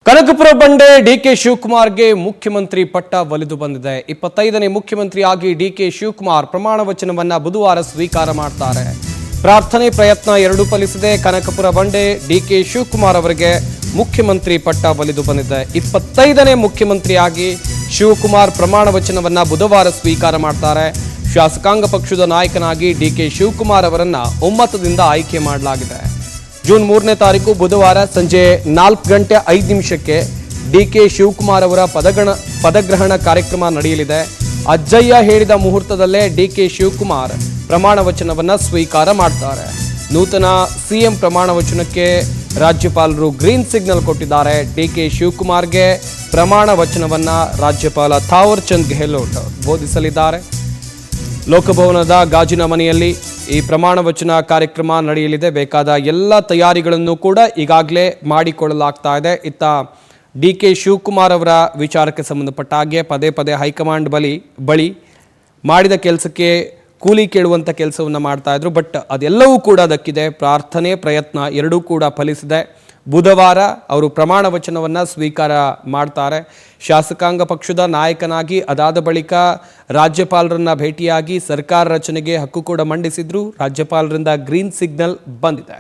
ಕನಕಪುರ ಬಂಡೆ ಡಿಕೆ ಶಿವಕುಮಾರ್ಗೆ ಮುಖ್ಯಮಂತ್ರಿ ಪಟ್ಟ ಒಲಿದು ಬಂದಿದೆ. 25ನೇ ಮುಖ್ಯಮಂತ್ರಿಯಾಗಿ ಡಿಕೆ ಶಿವಕುಮಾರ್ ಪ್ರಮಾಣ ವಚನವನ್ನ ಬುಧವಾರ ಸ್ವೀಕಾರ ಮಾಡ್ತಾರೆ. ಪ್ರಾರ್ಥನೆ ಪ್ರಯತ್ನ ಎರಡೂ ಫಲಿಸಿದೆ. ಕನಕಪುರ ಬಂಡೆ ಡಿಕೆ ಶಿವಕುಮಾರ್ ಅವರಿಗೆ ಮುಖ್ಯಮಂತ್ರಿ ಪಟ್ಟ ಒಲಿದು ಬಂದಿದೆ. 25ನೇ ಮುಖ್ಯಮಂತ್ರಿಯಾಗಿ ಶಿವಕುಮಾರ್ ಪ್ರಮಾಣ ವಚನವನ್ನ ಬುಧವಾರ ಸ್ವೀಕಾರ ಮಾಡ್ತಾರೆ. ಶಾಸಕಾಂಗ ಪಕ್ಷದ ನಾಯಕನಾಗಿ ಡಿಕೆ ಶಿವಕುಮಾರ್ ಅವರನ್ನ ಒಮ್ಮತದಿಂದ ಆಯ್ಕೆ ಮಾಡಲಾಗಿದೆ. ಜೂನ್ 3ನೇ ತಾರೀಕು ಬುಧವಾರ ಸಂಜೆ 4:05 ಡಿಕೆ ಶಿವಕುಮಾರ್ ಅವರ ಪದಗ್ರಹಣ ಕಾರ್ಯಕ್ರಮ ನಡೆಯಲಿದೆ. ಅಜ್ಜಯ್ಯ ಹೇಳಿದ ಮುಹೂರ್ತದಲ್ಲೇ ಡಿಕೆ ಶಿವಕುಮಾರ್ ಪ್ರಮಾಣ ವಚನವನ್ನ ಸ್ವೀಕಾರ ಮಾಡ್ತಾರೆ. ನೂತನ ಸಿಎಂ ಪ್ರಮಾಣ ವಚನಕ್ಕೆ ರಾಜ್ಯಪಾಲರು ಗ್ರೀನ್ ಸಿಗ್ನಲ್ ಕೊಟ್ಟಿದ್ದಾರೆ. ಡಿಕೆ ಶಿವಕುಮಾರ್ಗೆ ಪ್ರಮಾಣ ವಚನವನ್ನ ರಾಜ್ಯಪಾಲ ಥಾವರ್ ಚಂದ್ ಗೆಹ್ಲೋಟ್ ಬೋಧಿಸಲಿದ್ದಾರೆ. ಲೋಕಭವನದ ಗಾಜಿನ ಮನೆಯಲ್ಲಿ ಈ ಪ್ರಮಾಣ ವಚನ ಕಾರ್ಯಕ್ರಮ ನಡೆಯಲಿದೆ. ಬೇಕಾದ ಎಲ್ಲ ತಯಾರಿಗಳನ್ನು ಕೂಡ ಈಗಾಗಲೇ ಮಾಡಿಕೊಳ್ಳಲಾಗ್ತಾ ಇದೆ. ಇತ್ತ ಡಿಕೆ ಶಿವಕುಮಾರ್ ಅವರ ವಿಚಾರಕ್ಕೆ ಸಂಬಂಧಪಟ್ಟ ಹಾಗೆ ಪದೇ ಪದೇ ಹೈಕಮಾಂಡ್ ಬಳಿ ಮಾಡಿದ ಕೆಲಸಕ್ಕೆ ಕೂಲಿ ಕೇಳುವಂಥ ಕೆಲಸವನ್ನು ಮಾಡ್ತಾ ಇದ್ರು. ಬಟ್ ಅದೆಲ್ಲವೂ ಕೂಡ ದಕ್ಕಿದೆ. ಪ್ರಾರ್ಥನೆ ಪ್ರಯತ್ನ ಎರಡೂ ಕೂಡ ಫಲಿಸಿದೆ. ಬುಧವಾರ ಅವರು ಪ್ರಮಾಣ ವಚನವನ್ನು ಸ್ವೀಕಾರ ಮಾಡ್ತಾರೆ. ಶಾಸಕಾಂಗ ಪಕ್ಷದ ನಾಯಕನಾಗಿ ಅದಾದ ಬಳಿಕ ರಾಜ್ಯಪಾಲರನ್ನ ಭೇಟಿಯಾಗಿ ಸರ್ಕಾರ ರಚನೆಗೆ ಹಕ್ಕು ಕೂಡ ಮಂಡಿಸಿದ್ರು. ರಾಜ್ಯಪಾಲರಿಂದ ಗ್ರೀನ್ ಸಿಗ್ನಲ್ ಬಂದಿದೆ.